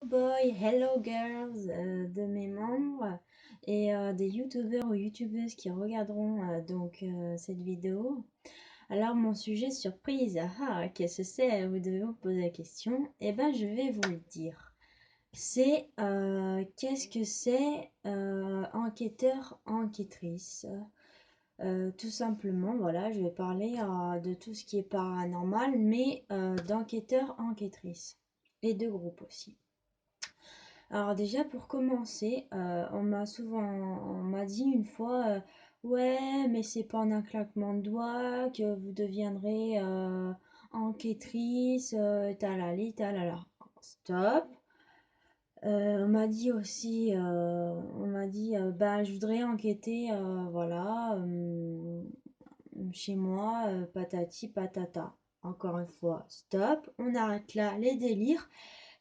Boy, hello girls de mes membres et des youtubeurs ou youtubeuses qui regarderont cette vidéo. Alors mon sujet surprise, qu'est-ce que c'est? Vous devez vous poser la question. Eh ben je vais vous le dire. C'est qu'est-ce que c'est enquêteur, enquêtrice? Tout simplement, voilà, je vais parler de tout ce qui est paranormal, mais d'enquêteur, enquêtrice et de groupe aussi. Alors déjà pour commencer, on m'a dit une fois, ouais, mais c'est pas en un claquement de doigts que vous deviendrez enquêtrice, talali, talala. Stop. On m'a dit aussi, ben je voudrais enquêter, voilà, chez moi, patati patata. Encore une fois, stop. On arrête là les délires.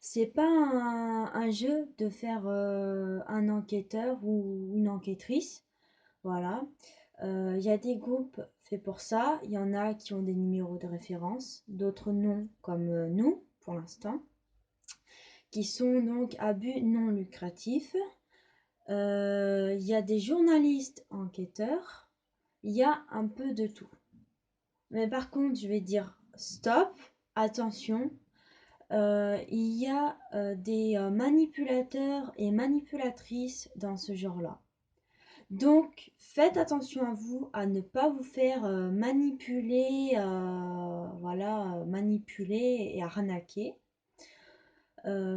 C'est pas un jeu de faire un enquêteur ou une enquêtrice. Voilà. Il y a des groupes faits pour ça. Il y en a qui ont des numéros de référence, d'autres non, comme nous, pour l'instant, qui sont donc à but non lucratif. Il y a des journalistes enquêteurs. Il y a un peu de tout. Mais par contre, je vais dire stop, attention, il y a des manipulateurs et manipulatrices dans ce genre-là. Donc, faites attention à vous, à ne pas vous faire manipuler, voilà, manipuler et arnaquer.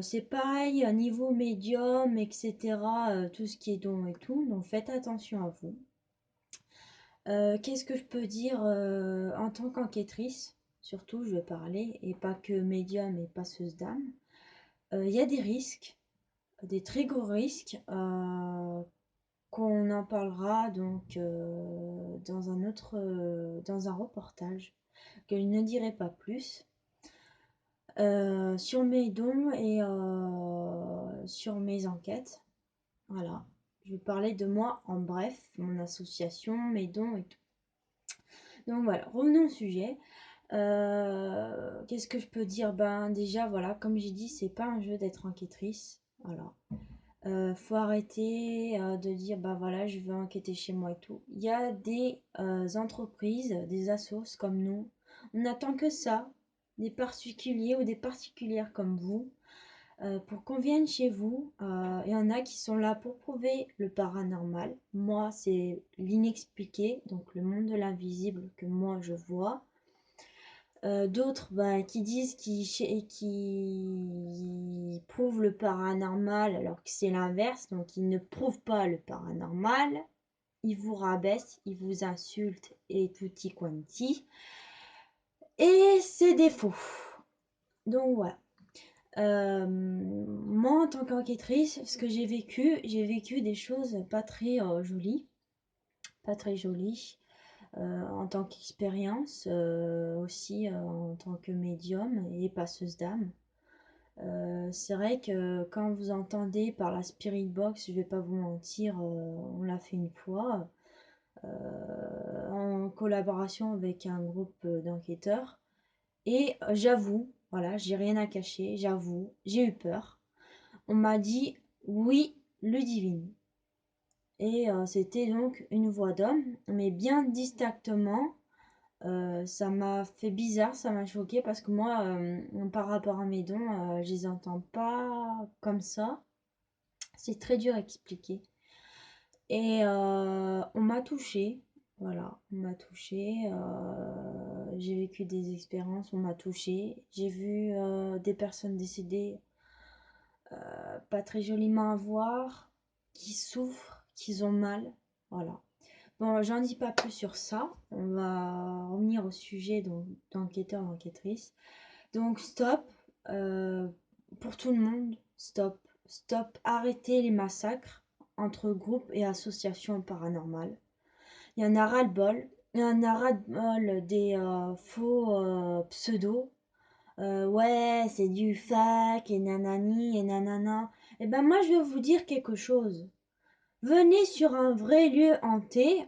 C'est pareil, niveau médium, etc., tout ce qui est don et tout, donc faites attention à vous. Qu'est-ce que je peux dire en tant qu'enquêtrice? Surtout, je vais parler, et pas que médium et passeuse d'âme. Il y a des risques, des très gros risques, qu'on en parlera dans un reportage que je ne dirai pas plus, sur mes dons et sur mes enquêtes. Voilà, je vais parler de moi en bref, mon association, mes dons et tout. Donc voilà, revenons au sujet. Qu'est-ce que je peux dire? Ben déjà voilà, comme j'ai dit, c'est pas un jeu d'être enquêtrice. Voilà. Faut arrêter de dire bah voilà, je veux enquêter chez moi et tout. Il y a des entreprises, des assos comme nous. On n'attend que ça, des particuliers ou des particulières comme vous, pour qu'on vienne chez vous. Il y en a qui sont là pour prouver le paranormal. Moi, c'est l'inexpliqué, donc le monde de l'invisible que moi je vois. D'autres bah, qui disent qu'ils prouvent le paranormal alors que c'est l'inverse, donc ils ne prouvent pas le paranormal, ils vous rabaissent, ils vous insultent et tutti quanti, et c'est des faux. Donc voilà. Moi en tant qu'enquêtrice, ce que j'ai vécu des choses pas très jolies, pas très jolies. En tant qu'expérience, aussi en tant que médium et passeuse d'âme. C'est vrai que quand vous entendez par la Spirit Box, je vais pas vous mentir, on l'a fait une fois, en collaboration avec un groupe d'enquêteurs. Et j'avoue, voilà, j'ai rien à cacher, j'avoue, j'ai eu peur. On m'a dit oui, Ludivine. Et c'était donc une voix d'homme, mais bien distinctement. Ça m'a fait bizarre, ça m'a choqué parce que moi, par rapport à mes dons, je les entends pas comme ça. C'est très dur à expliquer. Et on m'a touchée, voilà, on m'a touchée. J'ai vécu des expériences, on m'a touchée. J'ai vu des personnes décédées, pas très joliment à voir, qui souffrent, qui ont mal, voilà. Bon, j'en dis pas plus sur ça. On va revenir au sujet d'enquêteur, d'enquêtrice. Donc, stop. euh, pour tout le monde, stop. Stop. Arrêtez les massacres entre groupes et associations paranormales. Il y en a ras-le-bol. Il y en a ras-le-bol des faux pseudos. Ouais, c'est du fac et nanani et nanana. Eh ben, moi, je vais vous dire quelque chose. Venez sur un vrai lieu hanté,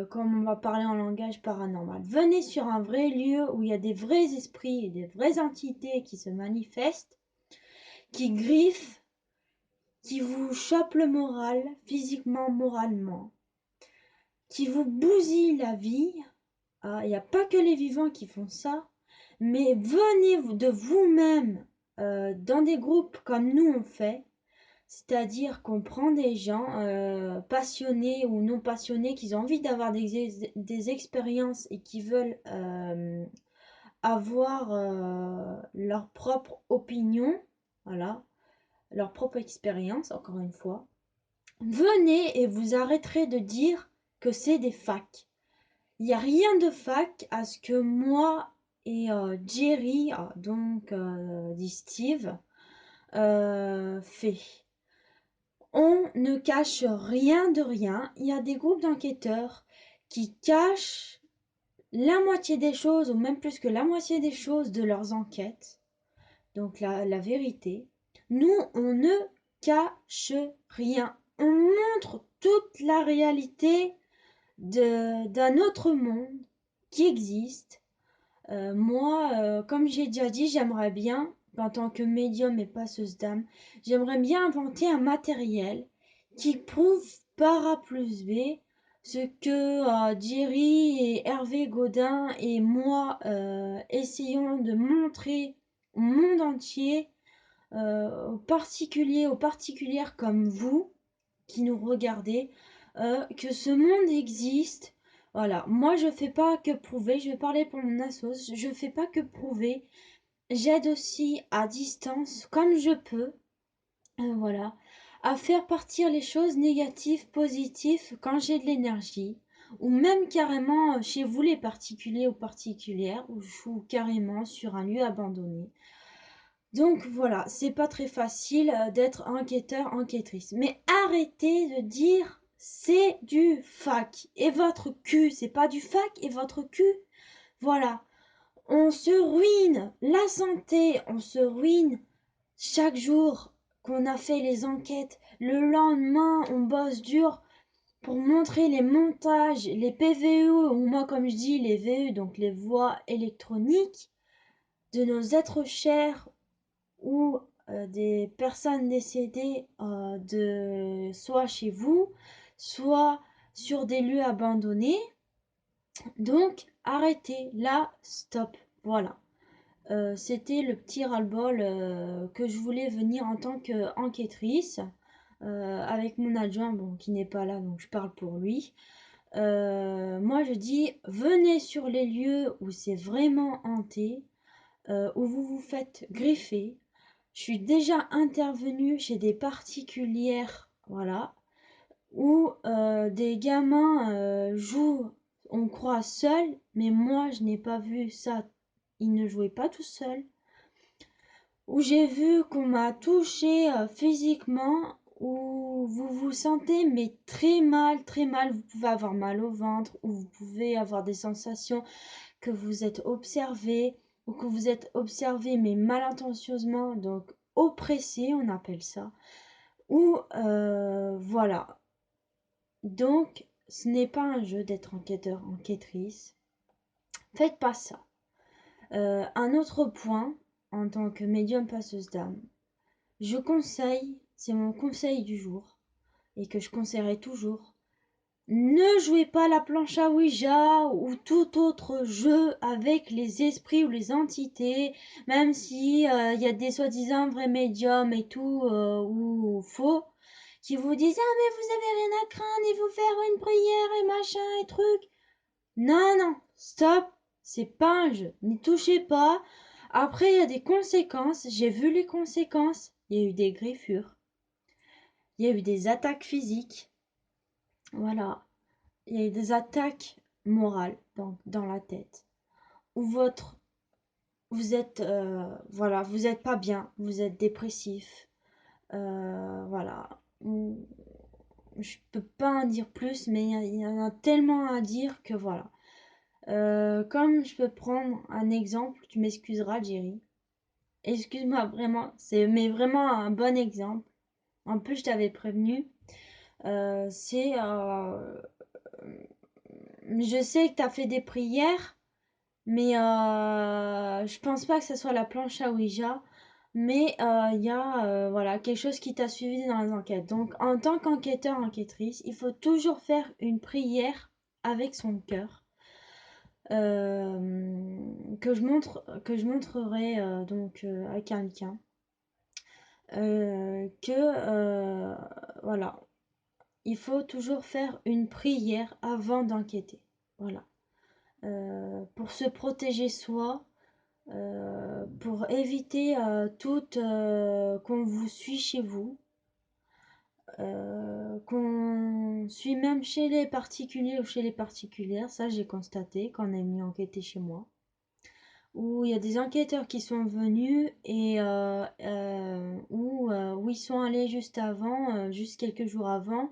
comme on va parler en langage paranormal. Venez sur un vrai lieu où il y a des vrais esprits et des vraies entités qui se manifestent, qui griffent. qui vous chope le moral, physiquement, moralement, qui vous bousille la vie. Il n'y a pas que les vivants qui font ça, mais venez de vous-même dans des groupes comme nous on fait, c'est-à-dire qu'on prend des gens passionnés ou non passionnés qui ont envie d'avoir des expériences et qui veulent avoir leur propre opinion, voilà, leur propre expérience, encore une fois. Venez et vous arrêterez de dire que c'est des facs. Il n'y a rien de fac à ce que moi et Jerry, donc dit Steve, fait. On ne cache rien de rien. Il y a des groupes d'enquêteurs qui cachent la moitié des choses, ou même plus que la moitié des choses de leurs enquêtes. Donc la vérité. Nous, on ne cache rien. On montre toute la réalité d'un autre monde qui existe. Moi, comme j'ai déjà dit, j'aimerais bien, en tant que médium et passeuse d'âme, j'aimerais bien inventer un matériel qui prouve par A plus B ce que Jerry et Hervé Gaudin et moi essayons de montrer au monde entier, aux particuliers, aux particulières comme vous qui nous regardez, que ce monde existe. Voilà, moi je fais pas que prouver, je vais parler pour mon assos, je fais pas que prouver, j'aide aussi à distance comme je peux, voilà, à faire partir les choses négatives, positives quand j'ai de l'énergie, ou même carrément chez vous les particuliers ou particulières, ou carrément sur un lieu abandonné. Donc voilà, c'est pas très facile d'être enquêteur, enquêtrice. Mais arrêtez de dire c'est du fac. Et votre cul, c'est pas du fac et votre cul. Voilà, on se ruine la santé, on se ruine chaque jour qu'on a fait les enquêtes. Le lendemain, on bosse dur pour montrer les montages, les PVE, ou moi comme je dis les VE, donc les voix électroniques de nos êtres chers ou des personnes décédées soit chez vous, soit sur des lieux abandonnés. Donc arrêtez là, stop. Voilà. C'était le petit ras-le-bol que je voulais venir en tant qu'enquêtrice avec mon adjoint, bon, qui n'est pas là, donc je parle pour lui. Moi, je dis, venez sur les lieux où c'est vraiment hanté, où vous vous faites griffer. Je suis déjà intervenue chez des particulières, voilà, où des gamins jouent, on croit seuls, mais moi je n'ai pas vu ça, ils ne jouaient pas tout seuls. Où j'ai vu qu'on m'a touché physiquement, où vous vous sentez mais très mal, vous pouvez avoir mal au ventre, ou vous pouvez avoir des sensations que vous êtes observé, ou que vous êtes observé mais mal intentieusement, donc oppressé, on appelle ça. Ou voilà. Donc, ce n'est pas un jeu d'être enquêteur, enquêtrice. Faites pas ça. Un autre point, en tant que médium passeuse d'âme, je conseille, c'est mon conseil du jour, et que je conseillerai toujours, ne jouez pas la planche à Ouija ou tout autre jeu avec les esprits ou les entités, même si il y a des soi-disant vrais médiums et tout, ou faux, qui vous disent ah mais vous avez rien à craindre, il faut faire une prière et machin et truc. Non, non, stop, c'est pas un jeu, n'y touchez pas. Après, il y a des conséquences, j'ai vu les conséquences, il y a eu des griffures, il y a eu des attaques physiques, voilà. Il y a eu des attaques morales dans la tête. Ou vous êtes, voilà, vous êtes pas bien, vous êtes dépressif, voilà. Je peux pas en dire plus, mais il y en a tellement à dire que voilà. Comme je peux prendre un exemple, tu m'excuseras, Jerry. Excuse-moi vraiment, c'est mais vraiment un bon exemple. En plus, je t'avais prévenu. C'est je sais que tu as fait des prières, mais je pense pas que ça soit la planche à Ouija. mais il y a voilà, quelque chose qui t'a suivi dans les enquêtes. Donc, en tant qu'enquêteur, enquêtrice, il faut toujours faire une prière avec son cœur. Que je montrerai donc à quelqu'un. Que voilà, il faut toujours faire une prière avant d'enquêter. Voilà. Pour se protéger soi, pour éviter qu'on vous suit chez vous, qu'on suit même chez les particuliers ou chez les particulières. Ça, j'ai constaté quand on est venu enquêter chez moi. Où il y a des enquêteurs qui sont venus et où ils sont allés juste avant, juste quelques jours avant,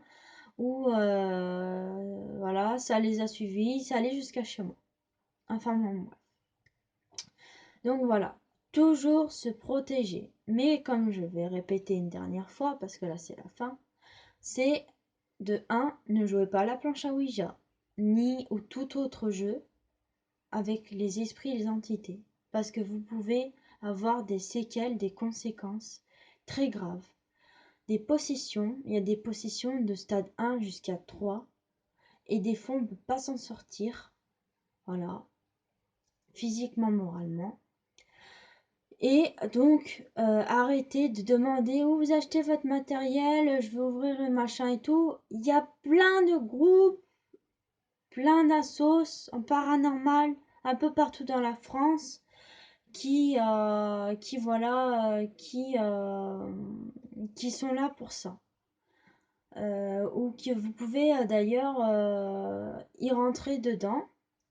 où voilà, ça les a suivis, ça allait jusqu'à chez moi. Enfin bon, bref. Donc voilà, toujours se protéger. Mais comme je vais répéter une dernière fois, parce que là c'est la fin, c'est de 1, ne jouez pas à la planche à Ouija, ni ou tout autre jeu avec les esprits et les entités, parce que vous pouvez avoir des séquelles, des conséquences très graves. Des possessions, il y a des possessions de stade 1 jusqu'à 3, et des fois on ne peut pas s'en sortir, voilà, physiquement, moralement. Et donc, arrêtez de demander où vous achetez votre matériel, je vais ouvrir le machin et tout. Il y a plein de groupes, plein d'assos en paranormal, un peu partout dans la France, qui sont là pour ça. Ou que vous pouvez d'ailleurs y rentrer dedans.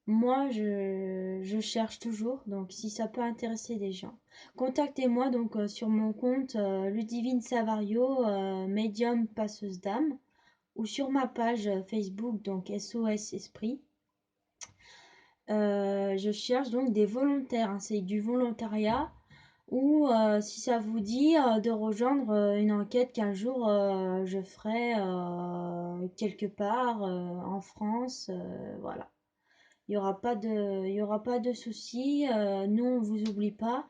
Moi, je cherche toujours, donc si ça peut intéresser des gens, contactez-moi donc sur mon compte Ludivine Savario, médium passeuse d'âme, ou sur ma page Facebook, donc SOS Esprit. Je cherche donc des volontaires, hein, c'est du volontariat, ou si ça vous dit de rejoindre une enquête qu'un jour je ferai quelque part en France, voilà. Il y aura pas de souci. Nous, on vous oublie pas.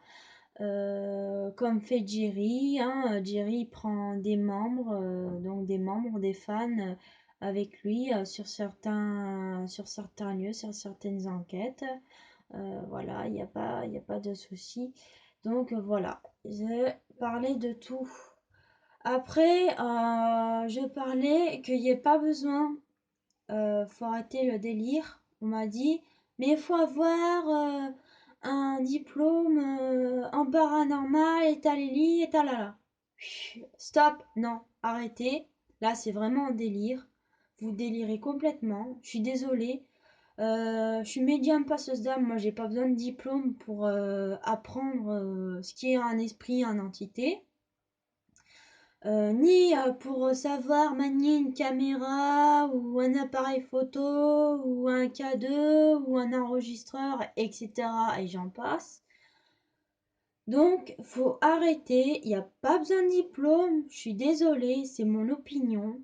Comme fait Jerry, hein, Jerry prend des membres, donc des membres, des fans avec lui sur certains lieux, sur certaines enquêtes. Voilà, il y a pas de souci. Donc voilà, je parlais de tout. Après, je parlais qu'il n'y ait pas besoin, faut arrêter le délire. On m'a dit, mais il faut avoir un diplôme en paranormal et talili et talala. Stop, non, arrêtez. Là, c'est vraiment un délire. Vous délirez complètement. Je suis désolée. Je suis médium passeuse d'âme. Moi, j'ai pas besoin de diplôme pour apprendre ce qui est un esprit, une entité. Ni pour savoir manier une caméra ou un appareil photo ou un K2 ou un enregistreur, etc. Et j'en passe. Donc, faut arrêter. Il n'y a pas besoin de diplôme. Je suis désolée, c'est mon opinion.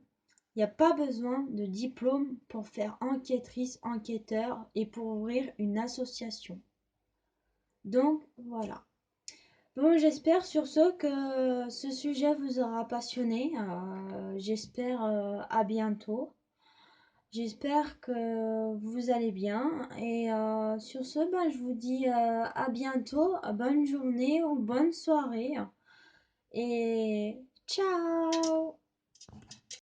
Il n'y a pas besoin de diplôme pour faire enquêtrice, enquêteur et pour ouvrir une association. Donc, voilà. Bon, j'espère sur ce que ce sujet vous aura passionné. J'espère à bientôt. J'espère que vous allez bien. Et sur ce, ben, je vous dis à bientôt. Bonne journée ou bonne soirée. Et ciao!